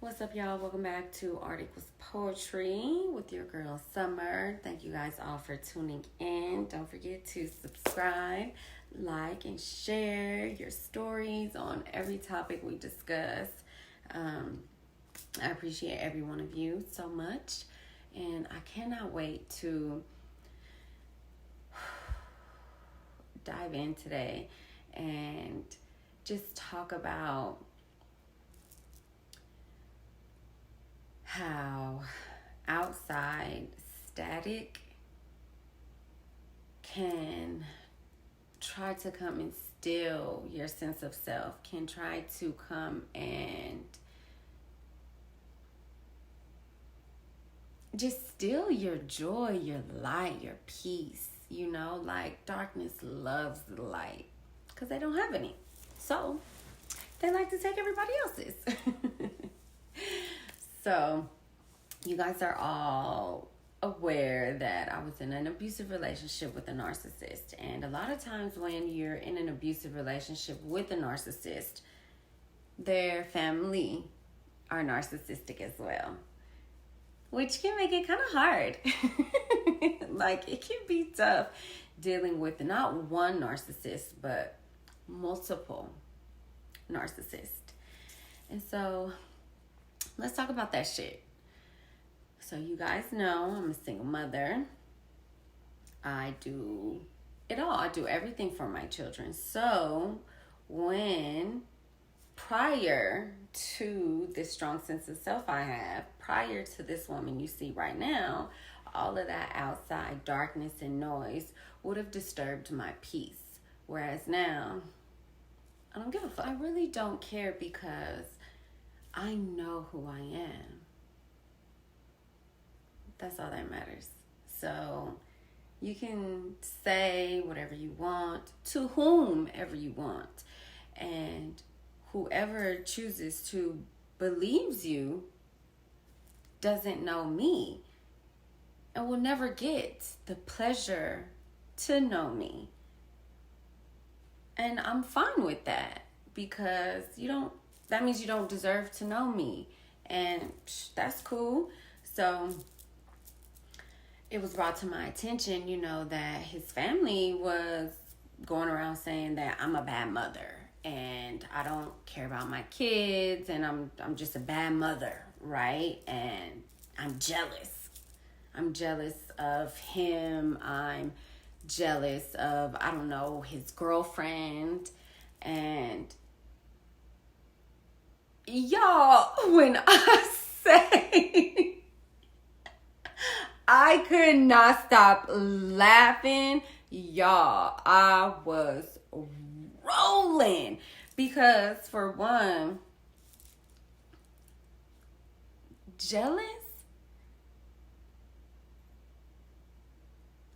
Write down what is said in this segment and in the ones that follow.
What's up, y'all? Welcome back to Art Equals Poetry with your girl Summer. Thank you guys all for tuning in. Don't forget to subscribe, like, and share your stories on every topic we discuss. I appreciate every one of you so much, and I cannot wait to dive in today and just talk about how outside static can try to come and steal your sense of self, can try to come and just steal your joy, your light, your peace. You know, like darkness loves the light because they don't have any. So they like to take everybody else's. So, you guys are all aware that I was in an abusive relationship with a narcissist. And a lot of times when you're in an abusive relationship with a narcissist, their family are narcissistic as well, which can make it kind of hard. Like, it can be tough dealing with not one narcissist, but multiple narcissists. And so let's talk about that shit. So you guys know I'm a single mother. I do it all. I do everything for my children. So when prior to this strong sense of self I have, prior to this woman you see right now, all of that outside darkness and noise would have disturbed my peace. Whereas now, I don't give a fuck. I really don't care because I know who I am. That's all that matters. So you can say whatever you want to whomever you want. And whoever chooses to believes you doesn't know me and will never get the pleasure to know me. And I'm fine with that because that means you don't deserve to know me. And that's cool. So it was brought to my attention, that his family was going around saying that I'm a bad mother and I don't care about my kids and I'm just a bad mother, right? And I'm jealous. I'm jealous of him. I'm jealous of, his girlfriend. And y'all, when I say I could not stop laughing, y'all, I was rolling because for one, jealous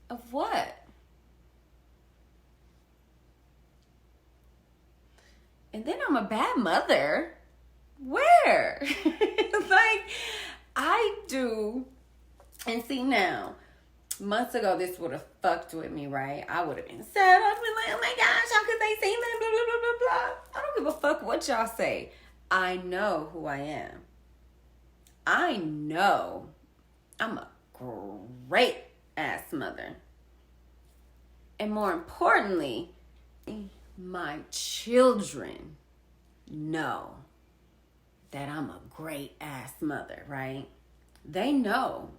of what? And then I'm a bad mother. Where? Like, I do. And see now, months ago, this would have fucked with me, right? I would have been sad. I'd been like, oh my gosh, how could they say that? Blah, blah, blah, blah, blah. I don't give a fuck what y'all say. I know who I am. I know I'm a great ass mother. And more importantly, my children know that I'm a great ass mother, right? They know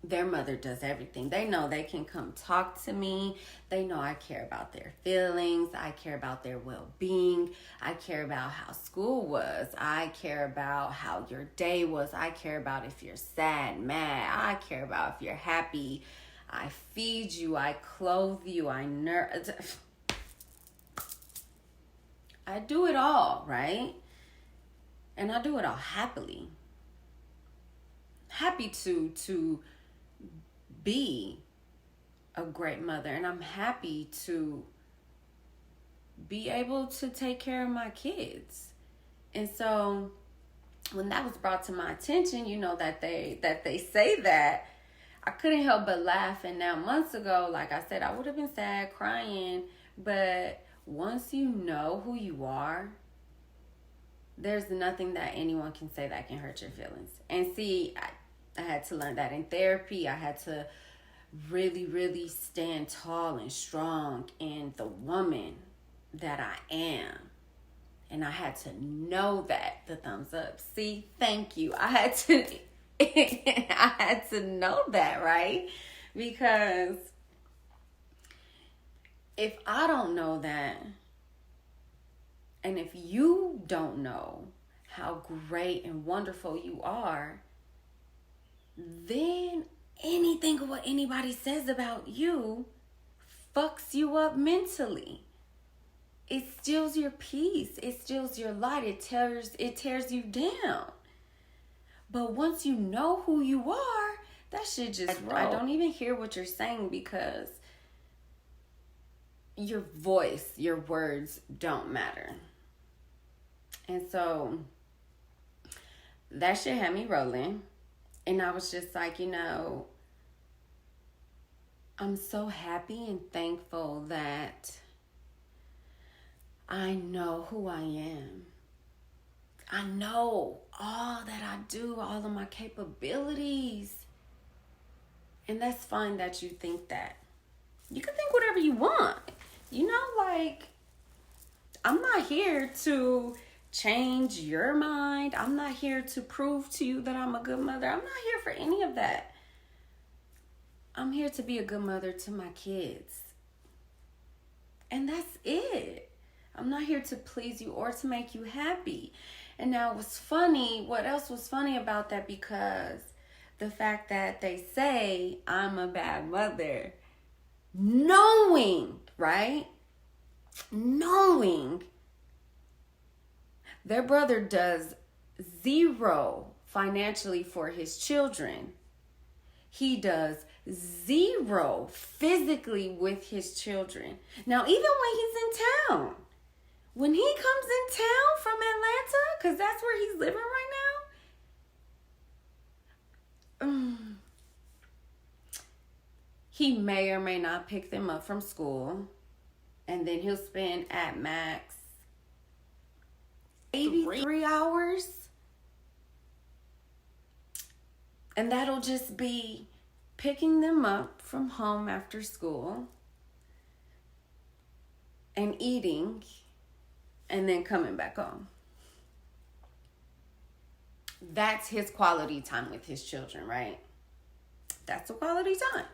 their mother does everything. They know they can come talk to me. They know I care about their feelings. I care about their well-being. I care about how school was. I care about how your day was. I care about if you're sad, mad. I care about if you're happy. I feed you. I clothe you. I do it all, right? And I do it all happily. Happy to be a great mother, and I'm happy to be able to take care of my kids. And so when that was brought to my attention, that they say that, I couldn't help but laugh. And now months ago, like I said, I would have been sad, crying, but once you know who you are, there's nothing that anyone can say that can hurt your feelings. And see, I had to learn that in therapy. I had to really, really stand tall and strong in the woman that I am. And I had to know that. The thumbs up. See, thank you. I had to I had to know that, right? Because if I don't know that, and if you don't know how great and wonderful you are, then anything of what anybody says about you fucks you up mentally. It steals your peace. It steals your light. It tears you down. But once you know who you are, that shit just roll. I don't even hear what you're saying because your voice, your words don't matter. And so that shit had me rolling. And I was just like, I'm so happy and thankful that I know who I am. I know all that I do, all of my capabilities. And that's fine that you think that. You can think whatever you want. I'm not here to change your mind. I'm not here to prove to you that I'm a good mother. I'm not here for any of that. I'm here to be a good mother to my kids. And that's it. I'm not here to please you or to make you happy. And now what else was funny about that? Because the fact that they say I'm a bad mother, knowing, right? Knowing their brother does zero financially for his children. He does zero physically with his children. Now, even when he's in town, when he comes in town from Atlanta, because that's where he's living right now, he may or may not pick them up from school. And then he'll spend at max maybe 3 hours. And that'll just be picking them up from home after school and eating and then coming back home. That's his quality time with his children, right? That's a quality time.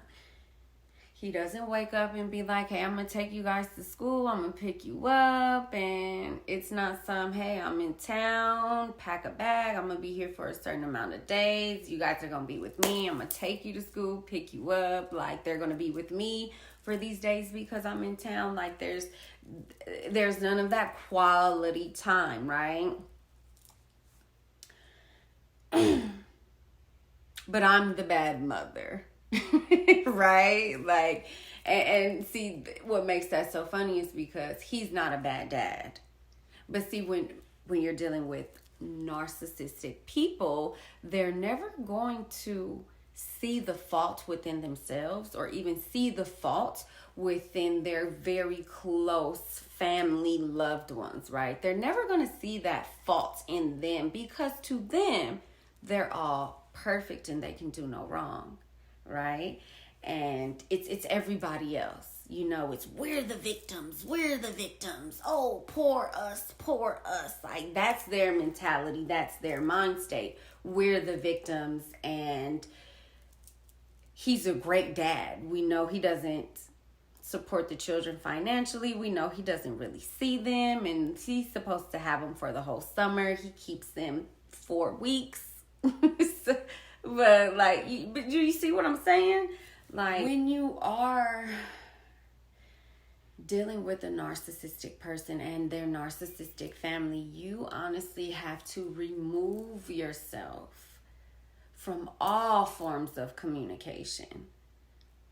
He doesn't wake up and be like, hey, I'm going to take you guys to school. I'm going to pick you up. And it's not hey, I'm in town, pack a bag. I'm going to be here for a certain amount of days. You guys are going to be with me. I'm going to take you to school, pick you up. Like, they're going to be with me for these days because I'm in town. Like, there's none of that quality time, right? But I'm the bad mother. Right? Like, and see, what makes that so funny is because he's not a bad dad. But see, when you're dealing with narcissistic people, they're never going to see the fault within themselves or even see the fault within their very close family loved ones, right? They're never going to see that fault in them because to them, they're all perfect and they can do no wrong. Right? And it's everybody else. It's we're the victims. Oh, poor us. Like, that's their mentality. That's their mind state. We're the victims. And he's a great dad. We know he doesn't support the children financially. We know he doesn't really see them. And he's supposed to have them for the whole summer. He keeps them 4 weeks. But do you see what I'm saying? Like, when you are dealing with a narcissistic person and their narcissistic family, you honestly have to remove yourself from all forms of communication,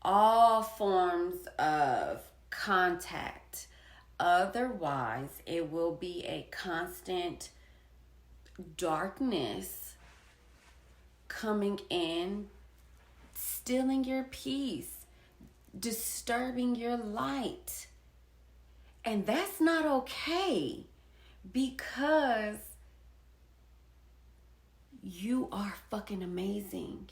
all forms of contact. Otherwise, it will be a constant darkness coming in, stealing your peace, disturbing your light. And that's not okay because you are fucking amazing.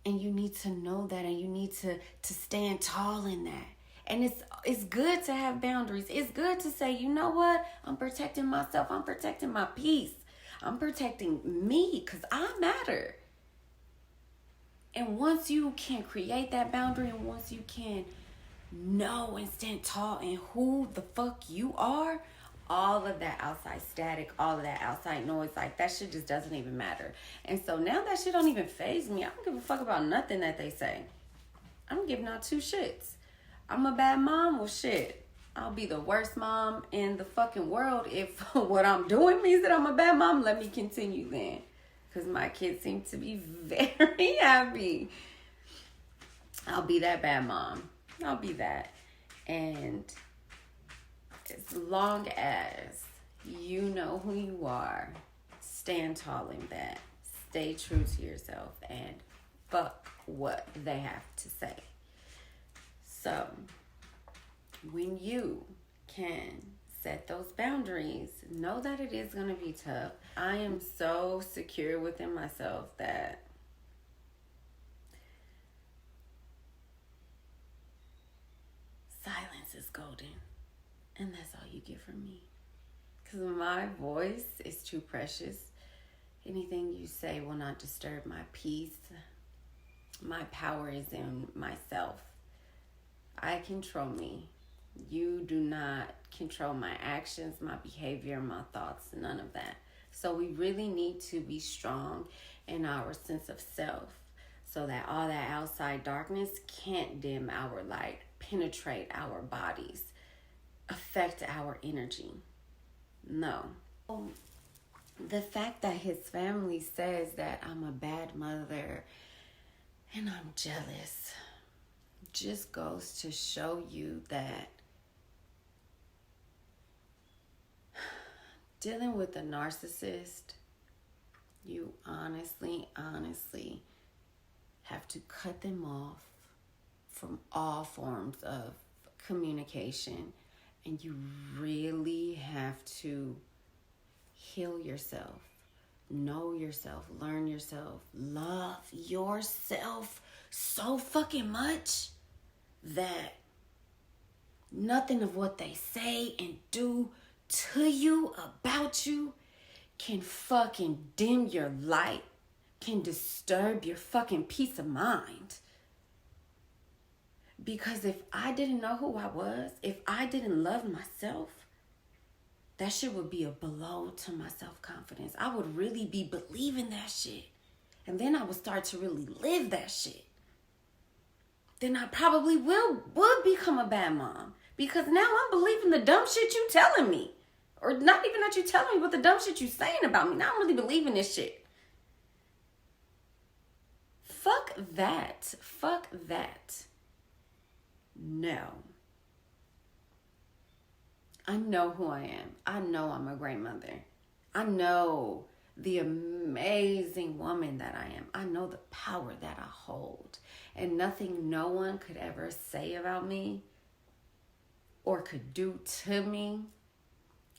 And you need to know that, and you need to stand tall in that. And it's good to have boundaries. It's good to say, you know what? I'm protecting myself. I'm protecting my peace. I'm protecting me because I matter. And once you can create that boundary, and once you can know and stand tall in who the fuck you are, all of that outside static, all of that outside noise, like that shit just doesn't even matter. And so now that shit don't even faze me. I don't give a fuck about nothing that they say. I don't give not two shits. I'm a bad mom. Well, shit, I'll be the worst mom in the fucking world if what I'm doing means that I'm a bad mom. Let me continue then, because my kids seem to be very happy. I'll be that bad mom. I'll be that. And as long as you know who you are, stand tall in that. Stay true to yourself and fuck what they have to say. So, when you can set those boundaries, know that it is going to be tough. I am so secure within myself that silence is golden. And that's all you get from me. Because my voice is too precious. Anything you say will not disturb my peace. My power is in myself. I control me. You do not control my actions, my behavior, my thoughts, none of that. So we really need to be strong in our sense of self so that all that outside darkness can't dim our light, penetrate our bodies, affect our energy. No. The fact that his family says that I'm a bad mother and I'm jealous just goes to show you that dealing with a narcissist, you honestly have to cut them off from all forms of communication. And you really have to heal yourself, know yourself, learn yourself, love yourself so fucking much that nothing of what they say and do to you, about you, can fucking dim your light, can disturb your fucking peace of mind. Because if I didn't know who I was, if I didn't love myself, that shit would be a blow to my self-confidence. I would really be believing that shit. And then I would start to really live that shit. Then I probably would become a bad mom. Because now I'm believing the dumb shit you telling me. Or not even that you telling me, but the dumb shit you saying about me. Now I'm really believing this shit. Fuck that. Fuck that. No. I know who I am. I know I'm a great mother. I know the amazing woman that I am. I know the power that I hold. And nothing no one could ever say about me or could do to me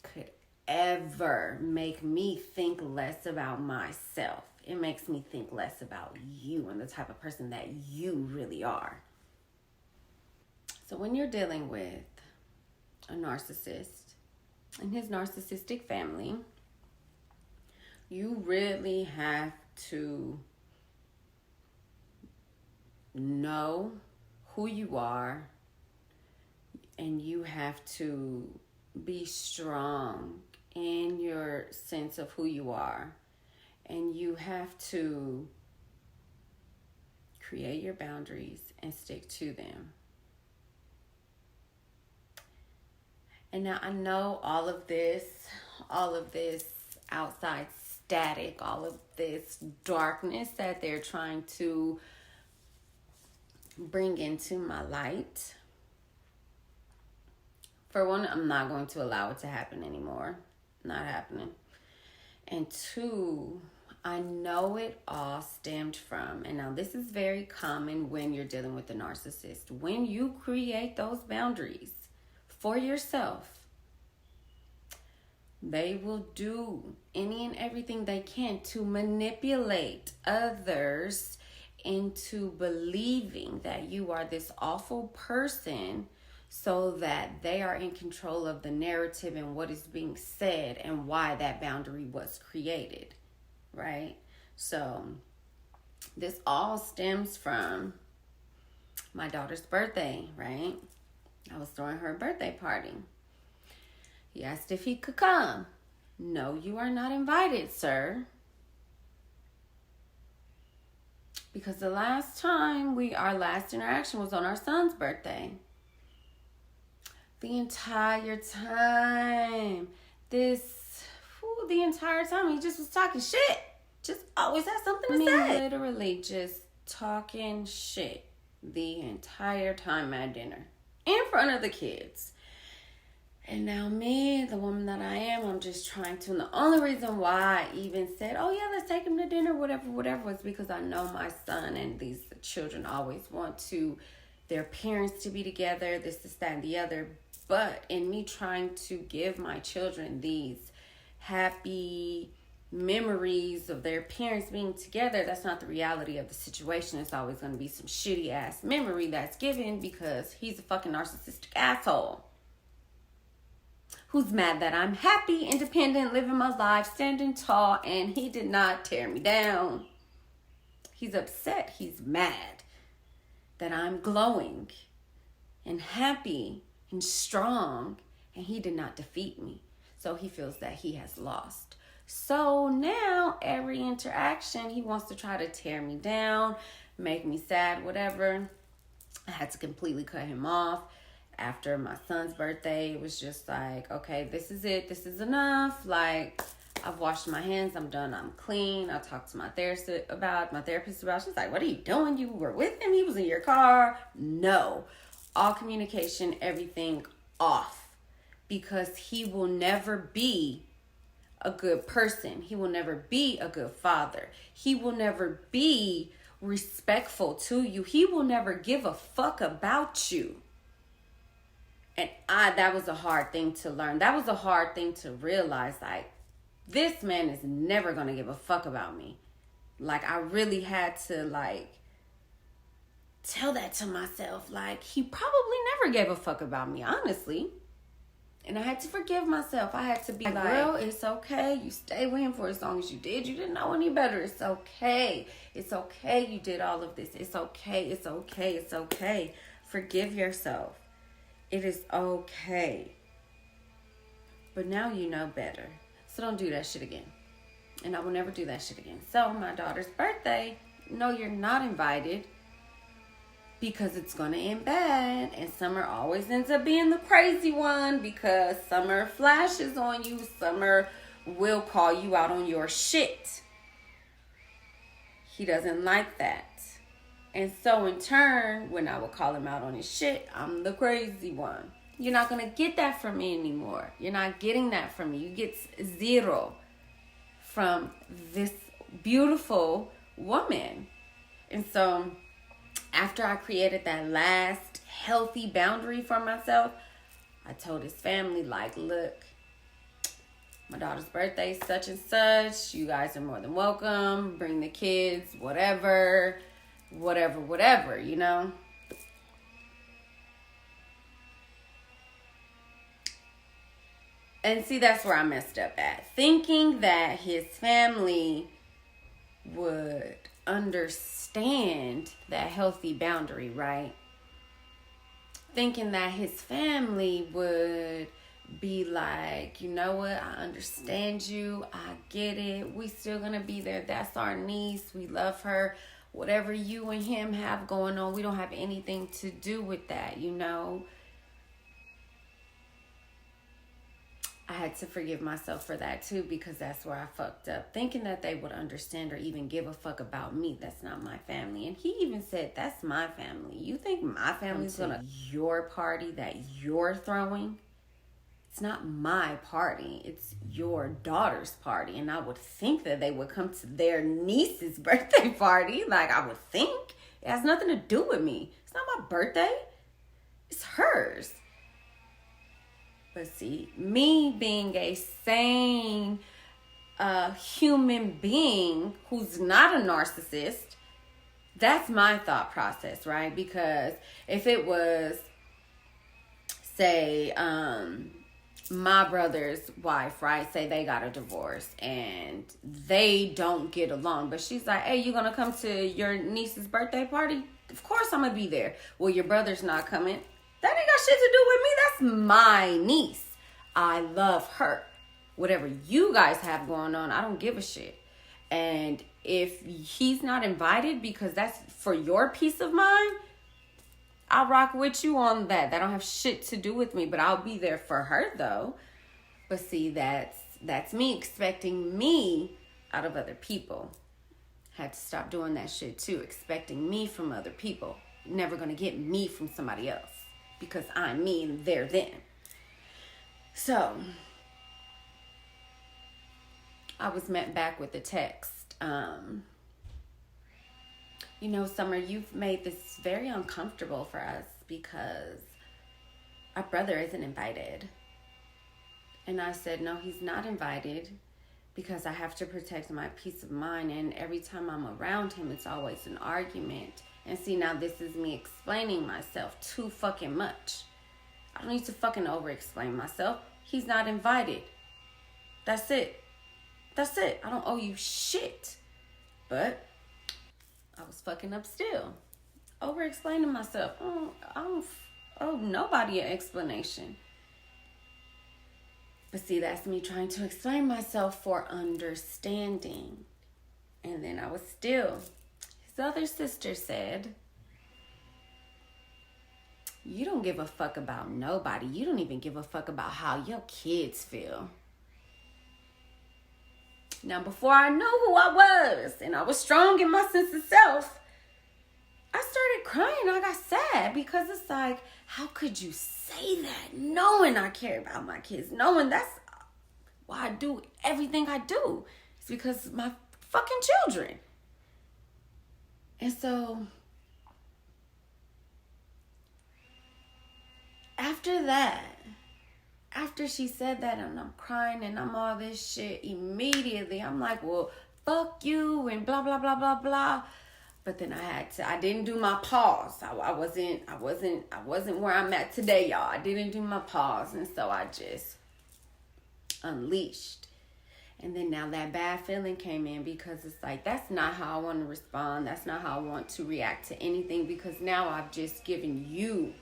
could ever make me think less about myself. It makes me think less about you and the type of person that you really are. So when you're dealing with a narcissist and his narcissistic family, you really have to know who you are, and you have to be strong in your sense of who you are, and you have to create your boundaries and stick to them. And now I know all of this outside static, all of this darkness that they're trying to bring into my light. For one, I'm not going to allow it to happen anymore. Not happening. And two, I know it all stemmed from, and now this is very common when you're dealing with a narcissist. When you create those boundaries for yourself, They will do any and everything they can to manipulate others into believing that you are this awful person so that they are in control of the narrative and what is being said and why that boundary was created, right? So this all stems from my daughter's birthday, right? I was throwing her a birthday party. He asked if he could come. No, you are not invited, sir. Because the last time our last interaction was on our son's birthday. The entire time. The entire time he just was talking shit. Just always had something to say. Literally just talking shit the entire time at dinner. In front of the kids. And now me, the woman that I am, I'm just trying to. And the only reason why I even said, oh yeah, let's take him to dinner, whatever, was because I know my son and these children always want their parents to be together, this, that, and the other. But in me trying to give my children these happy memories of their parents being together, that's not the reality of the situation. It's always going to be some shitty ass memory that's given because he's a fucking narcissistic asshole. Who's mad that I'm happy, independent, living my life, standing tall, and he did not tear me down. He's upset. He's mad that I'm glowing and happy and strong, and he did not defeat me. So he feels that he has lost. So now every interaction, he wants to try to tear me down, make me sad, whatever. I had to completely cut him off. After my son's birthday, it was just like, okay, this is it. This is enough. Like, I've washed my hands. I'm done. I'm clean. I talked to my therapist about. She's like, what are you doing? You were with him? He was in your car? No. All communication, everything off. Because he will never be a good person. He will never be a good father. He will never be respectful to you. He will never give a fuck about you. And that was a hard thing to learn. That was a hard thing to realize. Like, this man is never going to give a fuck about me. Like, I really had to, like, tell that to myself. Like, he probably never gave a fuck about me, honestly. And I had to forgive myself. I had to be like, girl, it's okay. You stayed with him for as long as you did. You didn't know any better. It's okay. It's okay you did all of this. It's okay. It's okay. It's okay. Forgive yourself. It is okay. But now you know better. So don't do that shit again. And I will never do that shit again. So my daughter's birthday, no, you're not invited. Because it's going to end bad. And Summer always ends up being the crazy one. Because Summer flashes on you. Summer will call you out on your shit. He doesn't like that. And so in turn, when I would call him out on his shit, I'm the crazy one. You're not going to get that from me anymore. You're not getting that from me. You get zero from this beautiful woman. And so after I created that last healthy boundary for myself, I told his family, like, look, my daughter's birthday is such and such. You guys are more than welcome. Bring the kids, whatever, you know. And see, that's where I messed up at. Thinking that his family would understand that healthy boundary, right? Thinking that his family would be like, you know what, I understand you, I get it, we still gonna be there, that's our niece, we love her, whatever you and him have going on, we don't have anything to do with that, you know. I had to forgive myself for that too, because that's where I fucked up. Thinking that they would understand or even give a fuck about me. That's not my family. And he even said, that's my family. You think my family's gonna your party that you're throwing? It's not my party. It's your daughter's party. And I would think that they would come to their niece's birthday party. Like, I would think. It has nothing to do with me. It's not my birthday. It's hers. But see, me being a sane human being who's not a narcissist, that's my thought process, right? Because if it was, say, my brother's wife, right? Say they got a divorce and they don't get along, but she's like, hey, you gonna come to your niece's birthday party? Of course I'm gonna be there. Well, your brother's not coming. That ain't got shit to do with me. That's my niece. I love her. Whatever you guys have going on, I don't give a shit. And if he's not invited because that's for your peace of mind, I'll rock with you on that. That don't have shit to do with me, but I'll be there for her though. But see, that's me expecting me out of other people. Had to stop doing that shit too, expecting me from other people. Never gonna get me from somebody else because I'm me and they're them. So I was met back with a text. You know, Summer, you've made this very uncomfortable for us because our brother isn't invited. And I said, no, he's not invited because I have to protect my peace of mind. And every time I'm around him, it's always an argument. And see, now this is me explaining myself too fucking much. I don't need to fucking over-explain myself. He's not invited. That's it. That's it. I don't owe you shit. But I was fucking up still. Over-explaining myself. I don't owe nobody an explanation. But see, that's me trying to explain myself for understanding. And then I was still. His other sister said, you don't give a fuck about nobody. You don't even give a fuck about how your kids feel. Now, before I knew who I was and I was strong in my sense of self, I started crying. I got sad because it's like, how could you say that knowing I care about my kids, knowing that's why I do everything I do? It's because my fucking children. And so after that, after she said that and I'm crying and I'm all this shit, immediately I'm like, well, fuck you and blah, blah, blah, blah, blah. But then I didn't do my pause. I wasn't where I'm at today, y'all. I didn't do my pause. And so I just unleashed. And then now that bad feeling came in because it's like, that's not how I want to respond. That's not how I want to react to anything because now I've just given you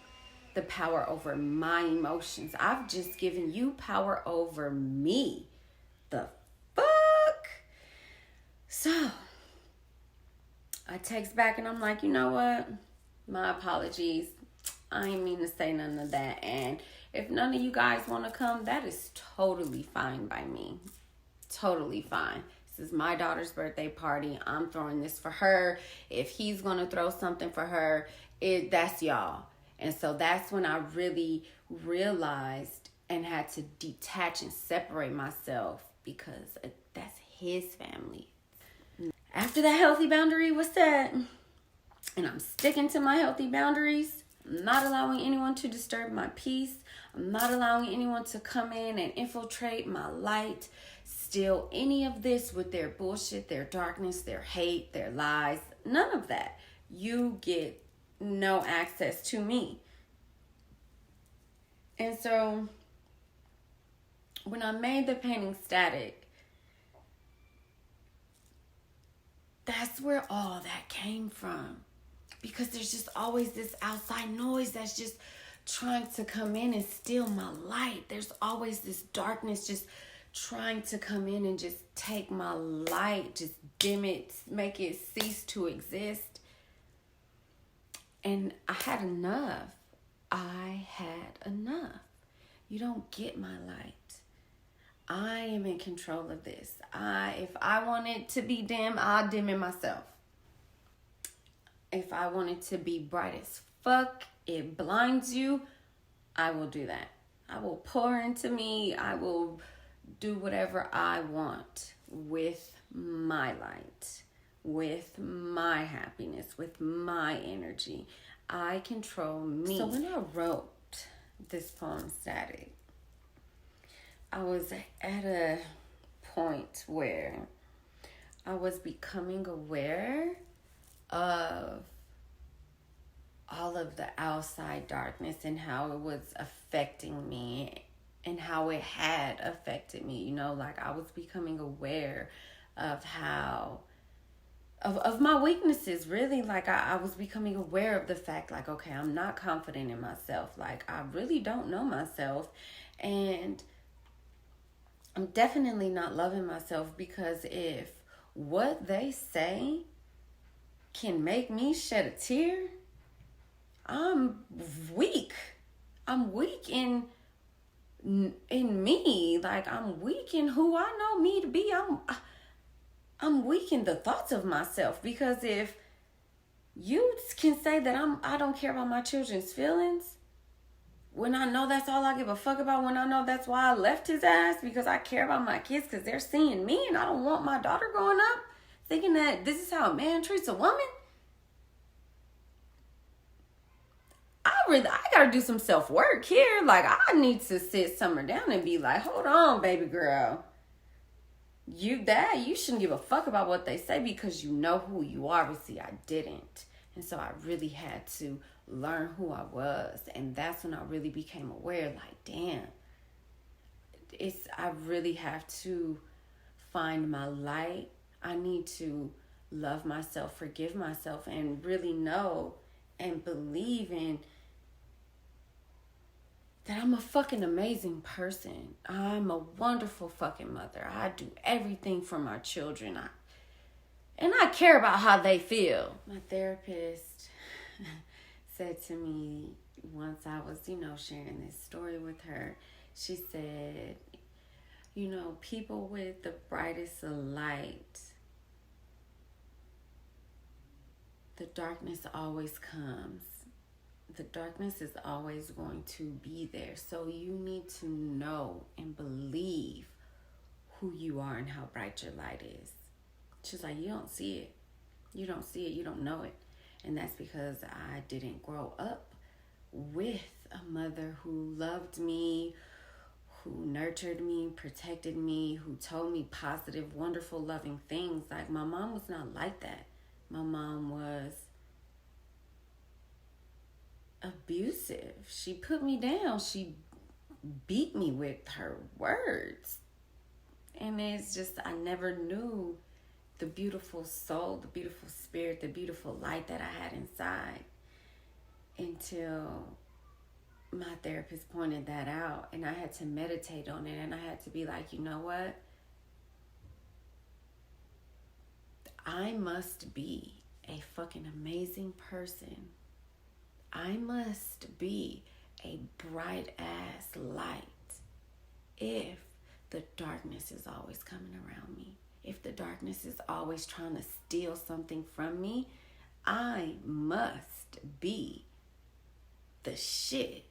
the power over my emotions. I've just given you power over me. The fuck? So I text back and I'm like, you know what? My apologies. I ain't mean to say none of that. And if none of you guys want to come, that is totally fine by me. Totally fine. This is my daughter's birthday party. I'm throwing this for her. If he's going to throw something for her, that's y'all. And so that's when I really realized and had to detach and separate myself because that's his family. After that healthy boundary was set, and I'm sticking to my healthy boundaries, I'm not allowing anyone to disturb my peace. I'm not allowing anyone to come in and infiltrate my light, steal any of this with their bullshit, their darkness, their hate, their lies. None of that. You get no access to me. And so when I made the painting static, that's where all that came from. Because there's just always this outside noise that's just trying to come in and steal my light. There's always this darkness just trying to come in and just take my light, just dim it, make it cease to exist. And I had enough. I had enough. You don't get my light. I am in control of this. If I want it to be dim, I'll dim it myself. If I want it to be bright as fuck, it blinds you, I will do that. I will pour into me. I will do whatever I want with my light, with my happiness, with my energy. I control me. So when I wrote this poem, Static, I was at a point where I was becoming aware of all of the outside darkness and how it was affecting me and how it had affected me. Like I was becoming aware of how of my weaknesses, really. Like I was becoming aware of the fact, like, okay, I'm not confident in myself. Like I really don't know myself, and I'm definitely not loving myself, because if what they say can make me shed a tear, I'm weak. I'm weak in me. Like I'm weak in who I know me to be. I'm weak in the thoughts of myself, because if you can say that I don't care about my children's feelings, when I know that's all I give a fuck about, when I know that's why I left his ass, because I care about my kids, because they're seeing me, and I don't want my daughter growing up thinking that this is how a man treats a woman. I gotta do some self-work here. Like I need to sit Summer down and be like, hold on, baby girl. You shouldn't give a fuck about what they say, because you know who you are. But see, I didn't. And so I really had to learn who I was. And that's when I really became aware, like, damn, I really have to find my light. I need to love myself, forgive myself, and really know and believe in that I'm a fucking amazing person. I'm a wonderful fucking mother. I do everything for my children. And I care about how they feel. My therapist said to me once I was, sharing this story with her, she said, people with the brightest of light, the darkness always comes. The darkness is always going to be there. So you need to know and believe who you are and how bright your light is. She's like, you don't see it. You don't see it. You don't know it. And that's because I didn't grow up with a mother who loved me, who nurtured me, protected me, who told me positive, wonderful, loving things. Like my mom was not like that. My mom was abusive. She put me down. She beat me with her words. And it's just, I never knew the beautiful soul, the beautiful spirit, the beautiful light that I had inside until my therapist pointed that out. And I had to meditate on it. And I had to be like, you know what? I must be a fucking amazing person. I must be a bright ass light if the darkness is always coming around me. If the darkness is always trying to steal something from me, I must be the shit.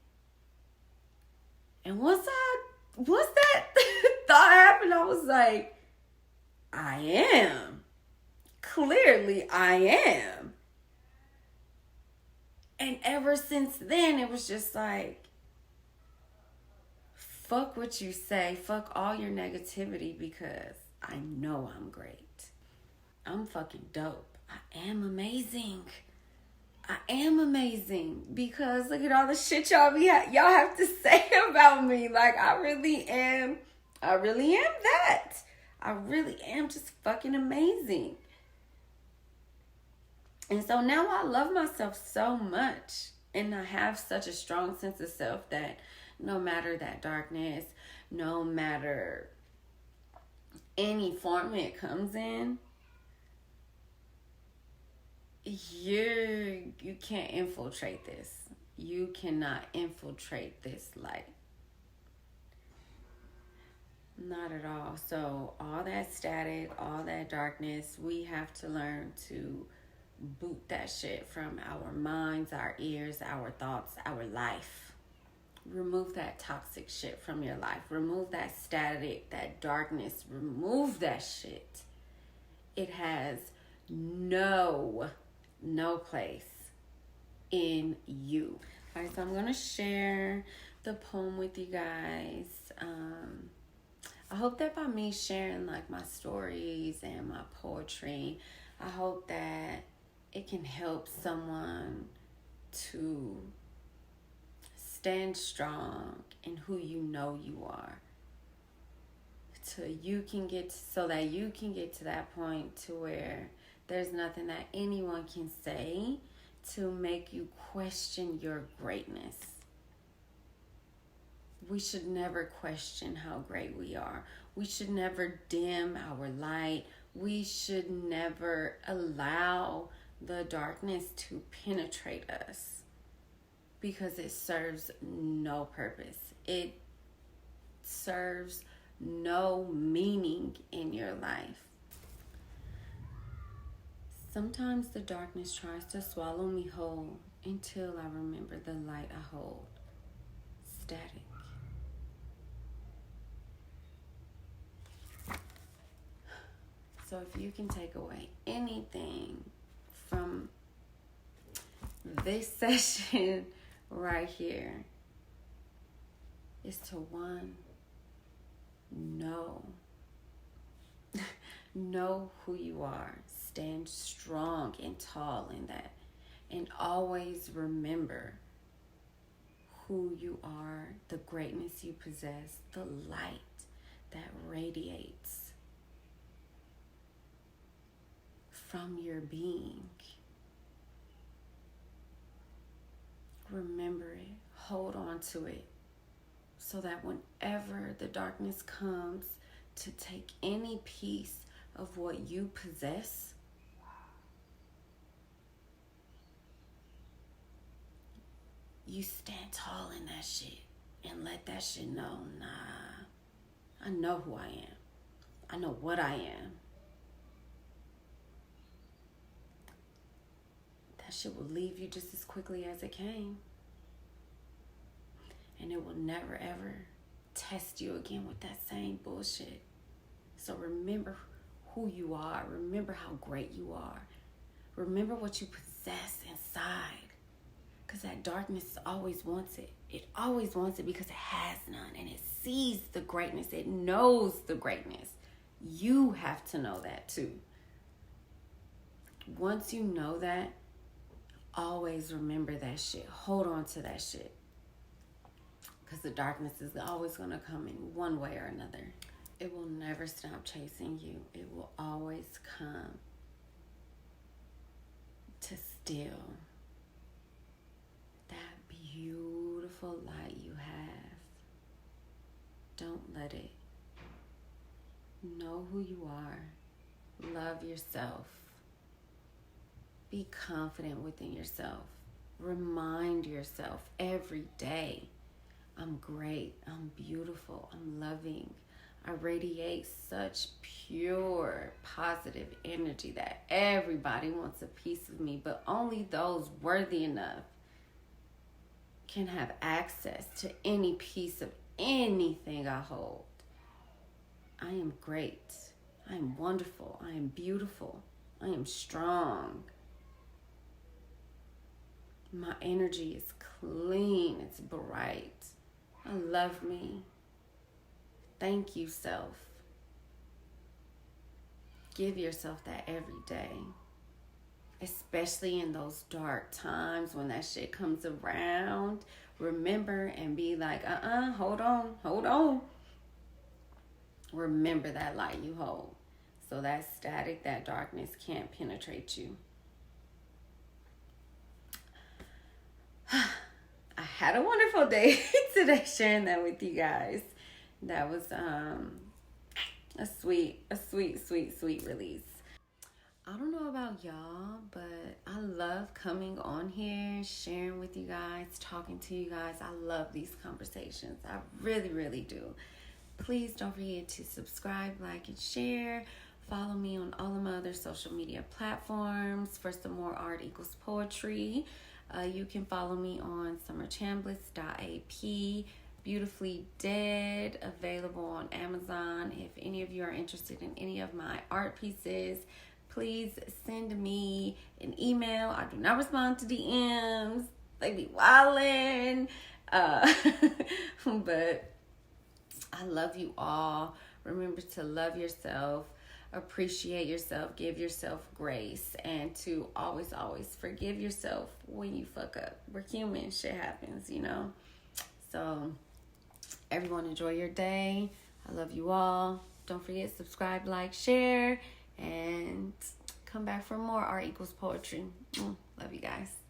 And once that thought happened, I was like, I am. Clearly, I am. And ever since then, it was just like, fuck what you say. Fuck all your negativity, because I know I'm great. I'm fucking dope. I am amazing. I am amazing, because look at all the shit y'all have to say about me. Like I really am that. I really am just fucking amazing. And so now I love myself so much, and I have such a strong sense of self that no matter that darkness, no matter any form it comes in, you can't infiltrate this. You cannot infiltrate this light. Not at all. So all that static, all that darkness, we have to learn to boot that shit from our minds, our ears, our thoughts, our life. Remove that toxic shit from your life. Remove that static, that darkness. Remove that shit. It has no place in you. All right, so I'm going to share the poem with you guys. I hope that by me sharing like my stories and my poetry, I hope that it can help someone to stand strong in who you know you are. So that you can get to that point to where there's nothing that anyone can say to make you question your greatness. We should never question how great we are. We should never dim our light. We should never allow the darkness to penetrate us, because it serves no purpose. It serves no meaning in your life. Sometimes the darkness tries to swallow me whole until I remember the light I hold. Static. So if you can take away anything from this session right here, is to one, know who you are. Stand strong and tall in that. And always remember who you are, the greatness you possess, the light that radiates from your being. Remember it. Hold on to it. So that whenever the darkness comes to take any piece of what you possess, you stand tall in that shit and let that shit know, nah, I know who I am. I know what I am. That shit will leave you just as quickly as it came. And it will never, ever test you again with that same bullshit. So remember who you are. Remember how great you are. Remember what you possess inside. Because that darkness always wants it. It always wants it because it has none. And it sees the greatness. It knows the greatness. You have to know that too. Once you know that, always remember that shit. Hold on to that shit. Because the darkness is always going to come in one way or another. It will never stop chasing you. It will always come to steal that beautiful light you have. Don't let it. Know who you are. Love yourself. Be confident within yourself. Remind yourself every day, I'm great, I'm beautiful, I'm loving. I radiate such pure, positive energy that everybody wants a piece of me, but only those worthy enough can have access to any piece of anything I hold. I am great. I am wonderful. I am beautiful. I am strong. My energy is clean. It's bright. I love me. Thank you, self. Give yourself that every day. Especially in those dark times when that shit comes around. Remember and be like, hold on. Remember that light you hold. So that static, that darkness can't penetrate you. I had a wonderful day today sharing that with you guys. That was a sweet release. I don't know about y'all, but I love coming on here, sharing with you guys, talking to you guys. I love these conversations. I really, really do. Please don't forget to subscribe, like, and share. Follow me on all of my other social media platforms for some more art equals poetry. You can follow me on summerchambliss.ap, Beautifully Dead, available on Amazon. If any of you are interested in any of my art pieces, please send me an email. I do not respond to DMs. They be wildin'. But I love you all. Remember to love yourself, appreciate yourself, give yourself grace, and to always, always forgive yourself when you fuck up. We're human. Shit happens, you know? So, everyone enjoy your day. I love you all. Don't forget, subscribe, like, share, and come back for more R equals poetry. Love you guys.